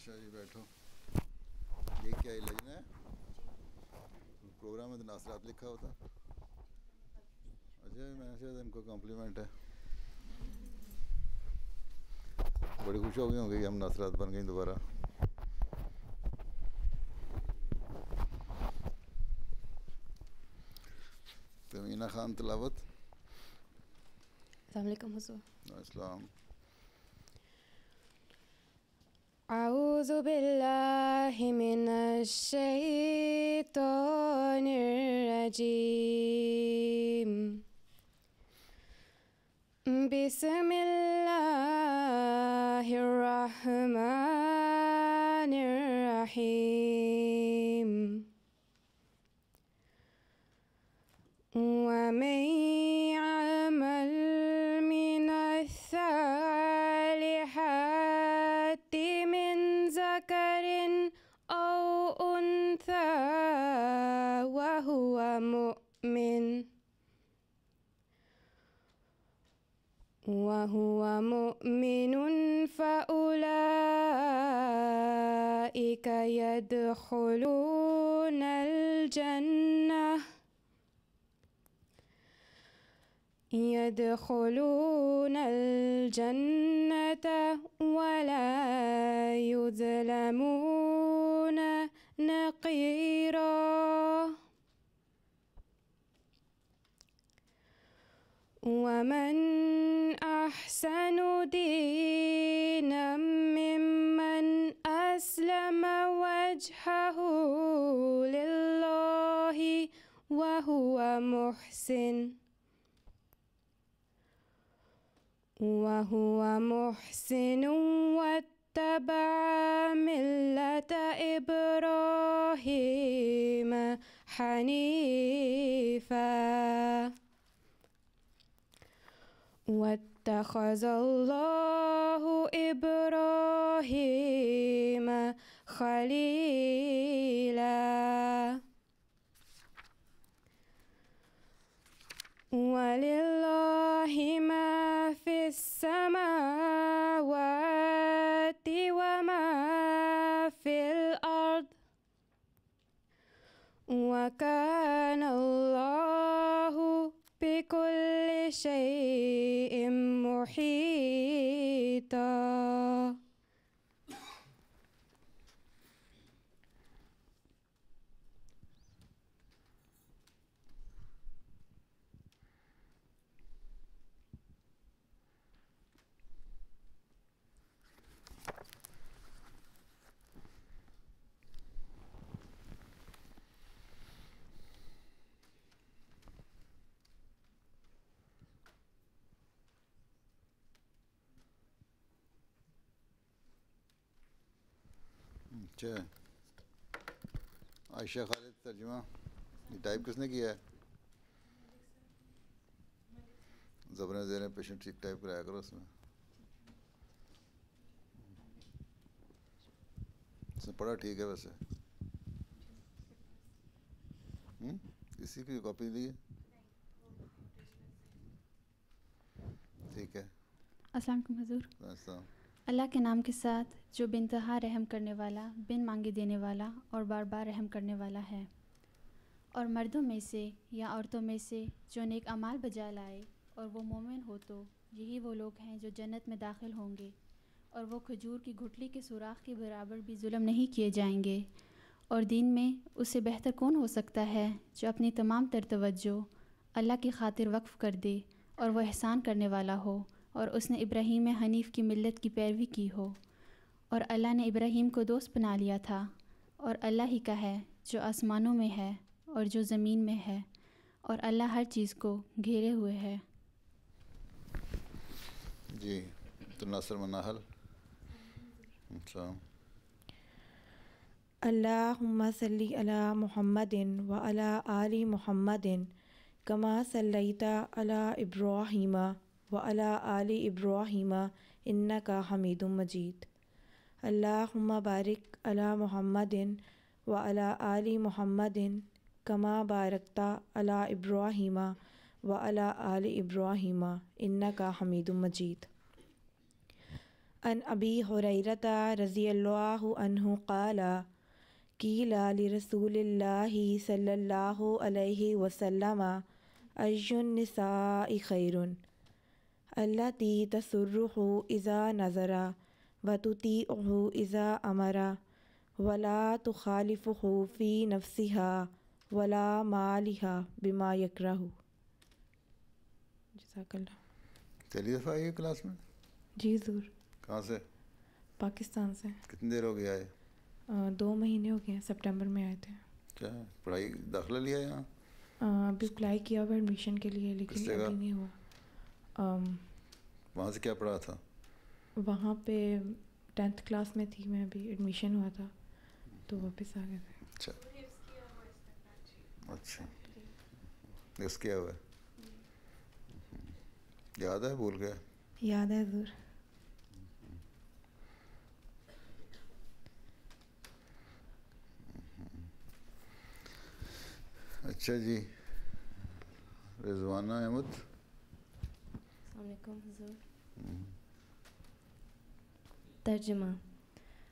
اچھا جی بیٹھو. یہ کیا لجنا ہے؟ پروگرام میں تو ناصرات لکھا ہوتا. اچھا میں نے شاید ان کو کمپلیمنٹ ہے. بڑی خوش ہو گئی ہوں گی ہم ناصرات بن گئیں دوبارہ. تمینہ خان تلاوت. السلام علیکم حضور. السلام. اعوذ باللہ من الشیطان الرجیم. بسم اللہ الرحمن الرحیم. ومن يعمل من الصالحات من ذكر أو أنثى وهو مؤمن فأولئك يدخلون الجنة ولا يظلمون نقيرا. ومن أحسن دينا ممن أسلم وجهه لله وهو محسن واتبع ملة إبراهيم حنيفا واتخذ الله إبراهيم خليلا. ولله ما في السماوات وما في الأرض وكان الله بكل شيء محيطا. اچھا عائشہ خالد ترجمہ. یہ ٹائپ کس نے کیا ہے؟ زبریں زیریں پیشنٹ ٹھیک ٹائپ کرایا کرو اس میں. اس نے پڑھا ٹھیک ہے ویسے. اسی کی کاپی لی ہے. ٹھیک ہے. السلام علیکم حضور. السلام. اللہ کے نام کے ساتھ جو بے انتہا رحم کرنے والا، بن مانگے دینے والا اور بار بار رحم کرنے والا ہے. اور مردوں میں سے یا عورتوں میں سے جو نیک اعمال بجا لائے اور وہ مومن ہو تو یہی وہ لوگ ہیں جو جنت میں داخل ہوں گے، اور وہ کھجور کی گٹھلی کے سوراخ کے برابر بھی ظلم نہیں کیے جائیں گے. اور دین میں اس سے بہتر کون ہو سکتا ہے جو اپنی تمام تر توجہ اللہ کی خاطر وقف کر دے اور وہ احسان کرنے والا ہو، اور اس نے ابراہیم حنیف کی ملت کی پیروی کی ہو. اور اللہ نے ابراہیم کو دوست بنا لیا تھا. اور اللہ ہی کا ہے جو آسمانوں میں ہے اور جو زمین میں ہے، اور اللہ ہر چیز کو گھیرے ہوئے ہے. جی تو ناصر مناحل. اچھا. اللہم صلی علی محمد وعلی آل محمد کما صلیت علی ابراہیم وعلی آل ابراہیم انک حمید مجید. اللہم بارک علی محمد وعلی آل محمد کما بارکت علی ابراہیم وعلی آل ابراہیم انک حمید مجید. عن ابی ہریرۃ رضی اللہ عنہ قال قیل لرسول اللہ صلی اللہ علیہ وسلم ای النساء خیر التی تسرہ اذا نظر وتطیعہ اذا امر ولا تخالفہ فی نفسها ولا مالها بما یکرہ. جزاک اللہ. پہلی دفعہ آئی ہے کلاس میں؟ جی ضرور. کہاں سے؟ پاکستان سے. کتنی دیر ہو گئی آئے؟ 2 مہینے ہو گئے ہیں، سپٹمبر میں آئے تھے. کیا پڑھائی داخلہ لیا یہاں؟ ابھی اپلائی کیا ہوا ایڈمیشن کے لیے لیکن ابھی نہیں ہوا. وہاں سے کیا پڑھا تھا؟ وہاں پہ 10th کلاس میں تھی میں، ابھی ایڈمیشن ہوا تھا تو واپس آ گئے تھے. اچھا اچھا، اس کیا ہوا ہے؟ یاد ہے؟ بھول گیا؟ یاد ہے ضرور. اچھا جی، رضوانہ احمد. السلام علیکم حضور. ترجمہ.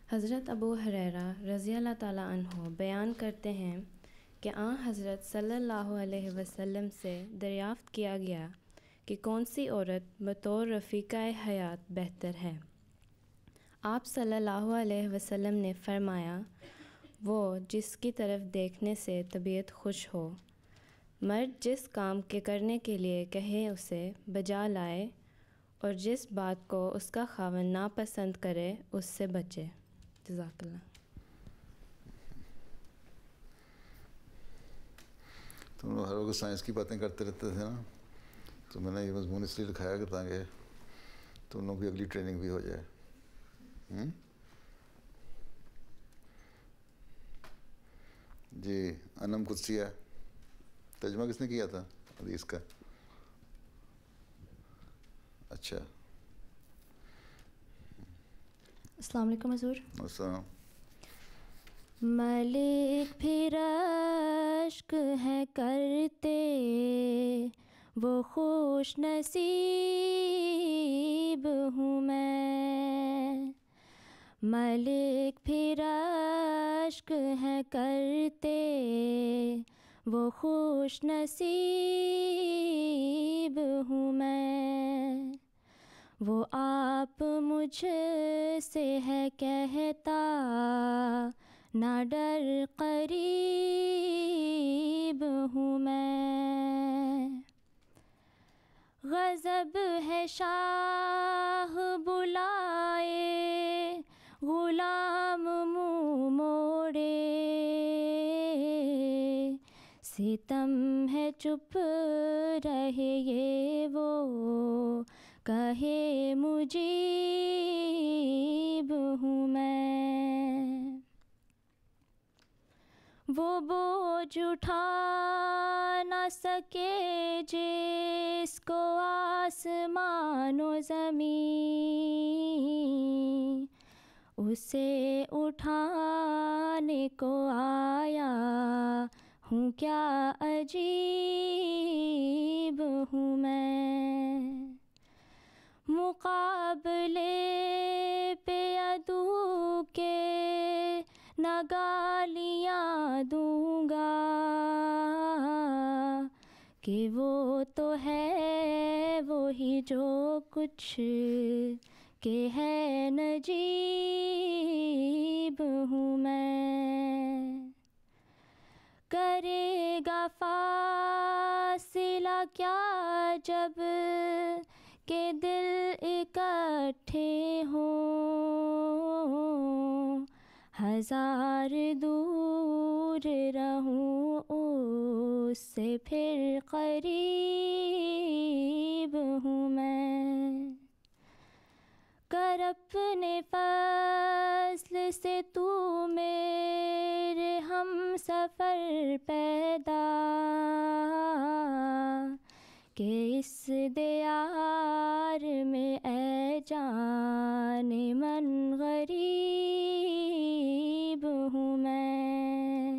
حضرت ابو ہریرہ رضی اللہ تعالیٰ عنہ بیان کرتے ہیں کہ آن حضرت صلی اللہ علیہ وسلم سے دریافت کیا گیا کہ کون سی عورت بطور رفیقہ حیات بہتر ہے. آپ صلی اللہ علیہ وسلم نے فرمایا، وہ جس کی طرف دیکھنے سے طبیعت خوش ہو. مرد جس کام کے کرنے کے لیے کہے اسے بجا لائے، اور جس بات کو اس کا خاوند ناپسند کرے اس سے بچے. جزاک اللہ. تم لوگ ہر وقت سائنس کی باتیں کرتے رہتے تھے نا، تو میں نے یہ مضمون اس لیے لکھایا کہ تاکہ تم لوگوں کی اگلی ٹریننگ بھی ہو جائے. جی، انم قدسیہ ترجمہ کس نے کیا تھا حدیث کا؟ اچھا. السلام علیکم حضور. السلام. ملک پھر اشک ہے کرتے وہ خوش نصیب ہوں میں. ملک پھر اشک ہے کرتے وہ خوش نصیب ہوں میں. وہ آپ مجھ سے ہے کہتا نہ ڈر قریب ہوں میں. غضب ہے شاہ بلائے غلام منہ موڑے، ستم ہے چپ رہے یہ وہ کہے مجیب ہوں میں. وہ بوجھ اٹھا نہ سکے جس کو آسمان و زمین، اسے اٹھانے کو آیا ہوں کیا عجیب ہوں میں. مقابلے پہ عدو کے نہ گالیاں دوں گا کہ وہ تو ہے وہی جو کچھ کہ ہے نجیب ہوں میں. کرے گا فاصلہ کیا جب کہ دل اکٹھے ہوں، ہزار دور رہوں اس سے پھر قریب ہوں میں. کر اپنے فضل سے تو میرے ہم سفر پیدا کہ اس دیار میں اے جان من غریب ہوں میں.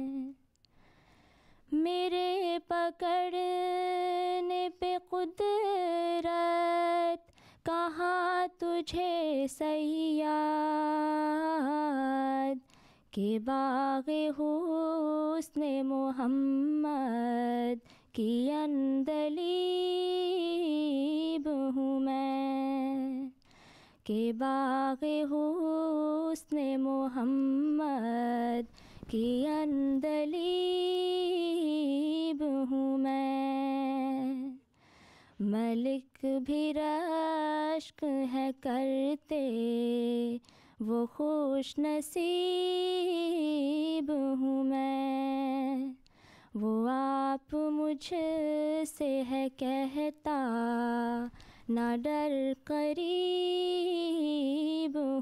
میرے پکڑنے پہ قدرت کہاں تجھے صیاد کہ باغ حسن محمد کی عندلیب ہوں میں، کہ باغ حسن محمد کی عندلیب ہوں میں، ملک بھی رشک ہے کرتے وہ خوش نصیب ہوں میں، وہ آپ مجھ سے ہے کہتا نہ ڈر قریب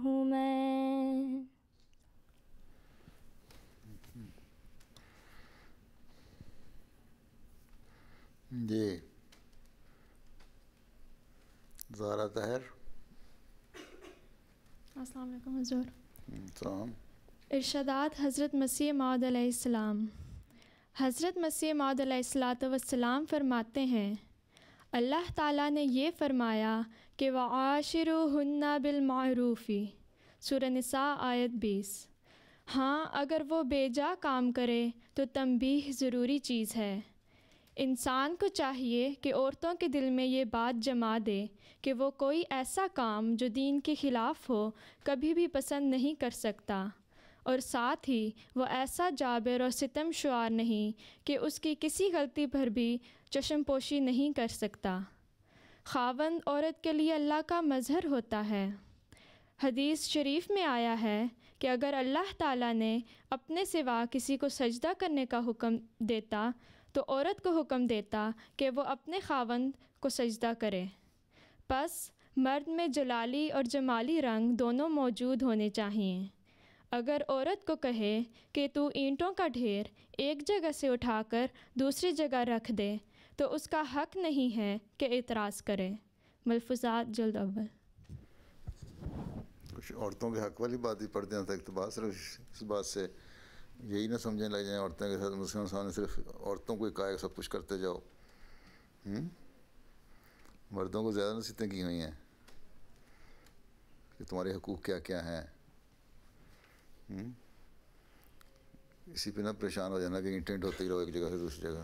ہوں میں۔ جی زہرا طاہر۔ السلام علیکم حضور۔ السلام۔ ارشادات حضرت مسیح موعود علیہ السلام۔ حضرت مسیح موعود علیہ السلام فرماتے ہیں، اللہ تعالیٰ نے یہ فرمایا کہ وعاشروہن بالمعروف، سورہ نساء آیت 20۔ ہاں اگر وہ بیجا کام کرے تو تنبیہ ضروری چیز ہے۔ انسان کو چاہیے کہ عورتوں کے دل میں یہ بات جما دے کہ وہ کوئی ایسا کام جو دین کے خلاف ہو کبھی بھی پسند نہیں کر سکتا، اور ساتھ ہی وہ ایسا جابر اور ستم شعار نہیں کہ اس کی کسی غلطی پر بھی چشم پوشی نہیں کر سکتا۔ خاوند عورت کے لیے اللہ کا مظہر ہوتا ہے۔ حدیث شریف میں آیا ہے کہ اگر اللہ تعالیٰ نے اپنے سوا کسی کو سجدہ کرنے کا حکم دیتا تو عورت کو حکم دیتا کہ وہ اپنے خاوند کو سجدہ کرے۔ پس مرد میں جلالی اور جمالی رنگ دونوں موجود ہونے چاہئیں۔ اگر عورت کو کہے کہ تو اینٹوں کا ڈھیر ایک جگہ سے اٹھا کر دوسری جگہ رکھ دے تو اس کا حق نہیں ہے کہ اعتراض کرے۔ ملفوظات جلد اول۔ کچھ عورتوں کے حق والی بات ہی پڑھتے ہیں، اقتباس صرف اس بات سے یہی نہ سمجھنے لگ جائیں عورتوں کے ساتھ مسلمان صاحب نے صرف عورتوں کو ہی کہا ہے سب کچھ کرتے جاؤ۔ مردوں کو زیادہ نصیحتیں کی ہوئی ہیں کہ تمہارے حقوق کیا کیا ہیں۔ اسی پہ نہ پریشان ہو جانا کہ انٹینٹ ہوتے ہی رہو ایک جگہ سے دوسری جگہ۔